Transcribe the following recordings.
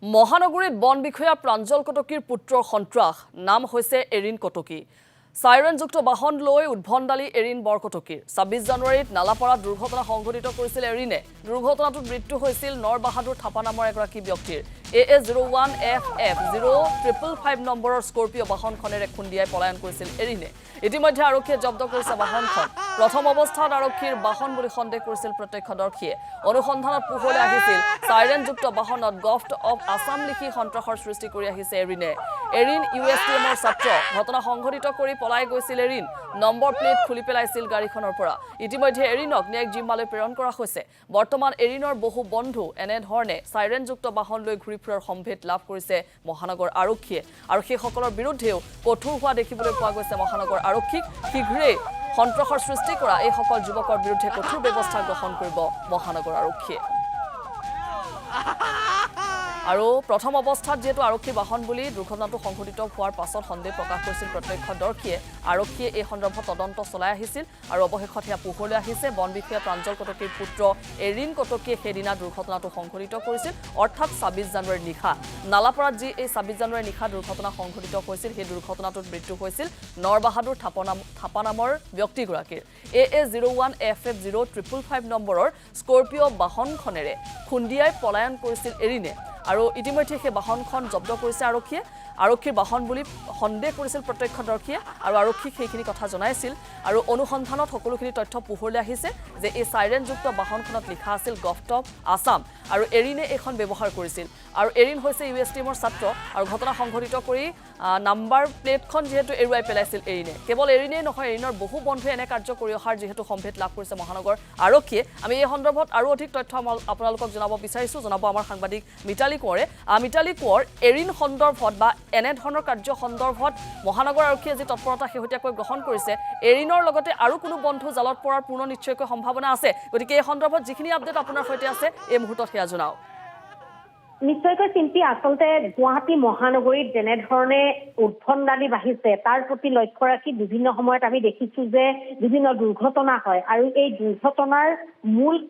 মহানগৰীত বন বিষয়া প্ৰাঞ্জল কটকীৰ পুত্ৰৰ সন্ত্ৰাস নাম হৈছে এৰিন কটকী সাইৰেনযুক্ত বাহন লৈ উদ্ভণ্ডালী এৰিন বৰকটকীৰ ২৬ জানুৱাৰীত নালাপাৰাত দুৰ্ঘটনা সংঘটিত কৰিছিল এৰিনে দুৰ্ঘটনাটোত মৃত্যু হৈছিল নৰবাহাদুৰ থাপা নামৰ এগৰাকী ব্যক্তিৰ AA01FF0555 নম্বৰৰ স্কৰ্পিঅ বাহনখনেৰে খুন্দিয়াই পলায়ন কৰিছিল এৰিনে ইতিমধ্যে আৰক্ষীয়ে জব্দ কৰিছে বাহনখন প্ৰথম অৱস্থাত আৰক্ষীৰ বাহন বুলি সন্দেহ কৰিছিল প্ৰত্যক্ষদৰ্শীয়ে অনুসন্ধানত পোহৰলৈ আহিছিল সাইৰেনযুক্ত বাহনত গভট অফ আসাম লিখি সন্ত্ৰাসৰ সৃষ্টি কৰি আহিছে এৰিনে এৰিন USTMৰ ছাত্ৰ ঘটনা সংঘটিত কৰি পলাই গৈছিল এৰিন নম্বৰ প্লেট খুলি পেলাইছিল গাড়ীখনৰ পৰা ইতিমধ্যে এৰিনক ন্যায়িক জিম্মালৈ প্ৰেৰণ কৰা হৈছে বৰ্তমান এৰিনৰ বহু বন্ধু এনে ধৰণে সাইৰেনযুক্ত বাহন লৈ ঘূৰি ফুৰাৰ সম্ভেদ লাভ কৰিছে মহানগৰ আৰক্ষীয়ে আৰু সেই সকলৰ বিৰুদ্ধেও কঠোৰ হোৱা দেখিবলৈ পোৱা গৈছে মহানগৰ আৰক্ষীক শীঘ্ৰেই সন্ত্ৰাসৰ সৃষ্টি কৰা এই সকল যুৱকৰ বিৰুদ্ধে কঠোৰ ব্যৱস্থা গ্ৰহণ কৰিব মহানগৰ আৰক্ষীয়ে আৰু প্ৰথম অৱস্থাত যেটো আৰক্ষী বাহন বুলি দুৰ্ঘটনাটো সংঘটিত হোৱাৰ পাছত সন্দেহ প্ৰকাশ কৰিছিল প্ৰত্যক্ষদৰ্শীয়ে আৰক্ষীয়ে এই সন্দৰ্ভত তদন্ত চলাই আহিছিল আৰু অৱশেষত হেয়া পোহৰলৈ আহিছে বন বিষয়া প্ৰাঞ্জল কটকীৰ পুত্ৰ এৰিন কটকীয়ে সেইদিনা দুৰ্ঘটনাটো সংঘটিত কৰিছিল অৰ্থাৎ ২৬ জানুৱাৰীৰ নিশা নালাপাৰাত যি এই ২৬ জানুৱাৰীৰ নিশা দুৰ্ঘটনা সংঘটিত হৈছিল সেই দুৰ্ঘটনাটোত মৃত্যু হৈছিল নৰবাহাদুৰ থাপা নামৰ ব্যক্তিগৰাকীৰ AA01FF0555 নম্বৰৰ স্কৰ্পিঅ বাহনখনেৰে খুন্দিয়াই পলায়ন কৰিছিল এৰিনে আৰু ইতিমধ্যে সেই বাহনখন জব্দ কৰিছে আৰক্ষীৰ বাহন বুলি সন্দেহ কৰিছিল প্ৰত্যক্ষদৰ্শীয়ে আৰু আৰক্ষীক সেইখিনি কথা জনাইছিল আৰু অনুসন্ধানত সকলোখিনি তথ্য পোহৰলৈ আহিছে যে এই সাইৰেনযুক্ত বাহনখনত লিখা আছিল গভট অফ আসাম আৰু এৰিনে এখন ব্যৱহাৰ কৰিছিল আৰু এৰিন হৈছে USTMৰ ছাত্ৰ আৰু ঘটনা সংঘটিত কৰি নাম্বাৰ প্লেটখন যেহেতু এৰুৱাই পেলাইছিল এৰিনে কেৱল এৰিনেই নহয় এৰিনৰ বহু বন্ধুৱে এনে কাৰ্য কৰি অহাৰ যেহেতু সম্ভেদ লাভ কৰিছে মহানগৰ আৰক্ষীয়ে আমি এই সন্দৰ্ভত আৰু অধিক তথ্য আপোনালোকক জনাব বিচাৰিছো জনাব আমাৰ সাংবাদিক মিতালী কোঁৱৰ এৰিন সন্দৰ্ভত বা এনে ধৰণৰ কাৰ্য সন্দৰ্ভত মহানগৰ আৰক্ষীয়ে যি তৎপৰতা শেহতীয়াকৈ গ্ৰহণ কৰিছে এৰিনৰ লগতে আৰু কোনো বন্ধু জালত পৰাৰ পূৰ্ণ নিশ্চয়কৈ সম্ভাৱনা আছে গতিকে এই সন্দৰ্ভত যিখিনি আপডেট আপোনাৰ সৈতে আছে এই মুহূৰ্তত সেয়া জনাওক নিশ্চয়কৈ চিন্তি আচলতে গুৱাহাটী মহানগৰীত যেনে ধৰণে উদ্ভণ্ডালি বাঢ়িছে তাৰ প্ৰতি লক্ষ্য ৰাখি বিভিন্ন সময়ত আমি দেখিছো যে বিভিন্ন দুৰ্ঘটনা হয় আৰু এই দুৰ্ঘটনাৰ মূল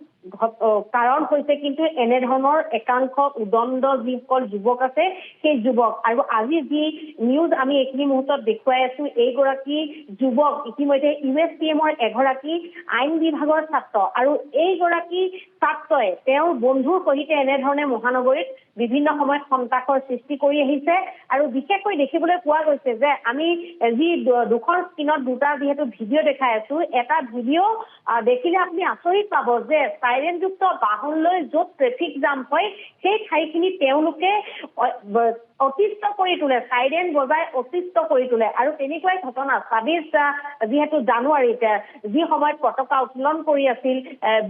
কাৰণ হৈছে কিন্তু এনে ধৰণৰ একাংশ উদণ্ড যিসকল যুৱক আছে সেই যুৱক আৰু আজি যি নিউজ আমি এইখিনি মুহূৰ্তত দেখুৱাই আছো এইগৰাকী যুৱক ইতিমধ্যে USTMৰ এগৰাকী আইন বিভাগৰ ছাত্ৰ আৰু এইগৰাকী ছাত্ৰই তেওঁৰ বন্ধুৰ সৈতে এনেধৰণে মহানগৰীত বিভিন্ন সময়ত সন্ত্ৰাসৰ সৃষ্টি কৰি আহিছে আৰু বিশেষকৈ দেখিবলৈ পোৱা গৈছে যে আমি যি দুখন স্ক্ৰীনত দুটা যিহেতু ভিডিঅ' দেখাই আছো এটা ভিডিঅ' দেখিলে আপুনি আচৰিত পাব যে সাইৰেনযুক্ত বাহন লৈ য'ত ট্ৰেফিক জাম হয় সেই ঠাইখিনি তেওঁলোকে অতিষ্ঠ কৰি তোলে সাইৰেন বজাই অতিষ্ঠ কৰি তোলে আৰু তেনেকুৱাই ঘটনা ২৬ যিহেতু জানুৱাৰীত যি সময়ত পতাকা উত্তোলন কৰি আছিল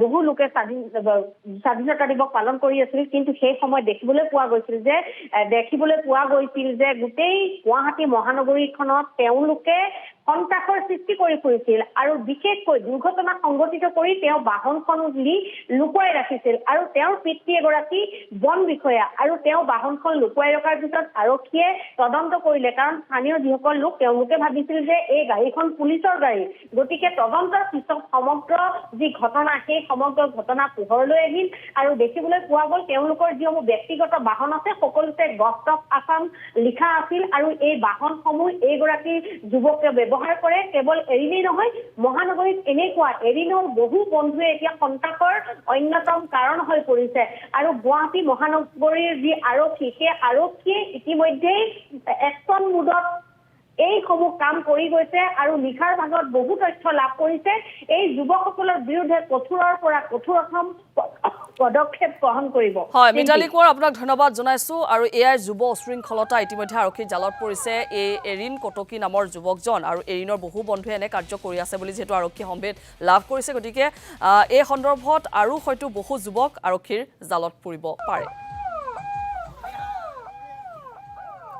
বহু লোকে স্বাধীনতা দিৱস পালন কৰি আছিল কিন্তু সেই সময়ত দেখিবলৈ পোৱা গৈছিল যে গোটেই গুৱাহাটী মহানগৰীখনত তেওঁলোকে সন্ত্ৰাসৰ সৃষ্টি কৰি ফুৰিছিল আৰু বিশেষকৈ দুৰ্ঘটনা সংঘটিত কৰি তেওঁ বাহনখন নি লুকুৱাই ৰাখিছিল আৰু তেওঁৰ পিতৃ এগৰাকী বন বিষয়া আৰু তেওঁ বাহনখন লুকুৱাই ৰখাৰ পিছত আৰক্ষীয়ে তদন্ত কৰিলে কাৰণ স্থানীয় যিসকল লোক তেওঁলোকে ভাবিছিল যে এই গাড়ীখন পুলিচৰ গাড়ী গতিকে তদন্তৰ পিছত সমগ্ৰ যি ঘটনা সেই সমগ্ৰ ঘটনা পোহৰলৈ আহিল আৰু দেখিবলৈ পোৱা গ'ল তেওঁলোকৰ যিসমূহ ব্যক্তিগত বাহন আছে সকলোতে গভট অফ আসাম লিখা আছিল আৰু এই বাহনসমূহ এইগৰাকী যুৱকে ব্যৱহাৰ কৰে কেৱল এৰিনেই নহয় মহানগৰীত এনেকুৱা এৰিনৰ বহু বন্ধুৱে এতিয়া সন্ত্ৰাসৰ অন্যতম কাৰণ হৈ পৰিছে আৰু গুৱাহাটী মহানগৰীৰ যি আৰক্ষী সেই আৰক্ষীয়ে ইতিমধ্যেই একচন মুডত এইসমূহ কাম কৰি গৈছে আৰু নিশাৰ ভাগত বহু তথ্য লাভ কৰিছে এই যুৱকসকলৰ বিৰুদ্ধে কঠোৰৰ পৰা কঠোৰতম পদক্ষেপ গ্ৰহণ কৰিব হয় মিতালী কোঁৱৰ আপোনাক ধন্যবাদ জনাইছো আৰু এআই যুৱ উশৃংখলতা ইতিমধ্যে আৰক্ষীৰ জালত পৰিছে এই এৰিন কটকী নামৰ যুৱকজন আৰু এৰিনৰ বহু বন্ধুৱে এনে কাৰ্য কৰি আছে বুলি যেহেতু আৰক্ষী সম্ভেদ লাভ কৰিছে গতিকে এই সন্দৰ্ভত আৰু হয়তো বহু যুৱক আৰক্ষীৰ জালত পৰিব পাৰে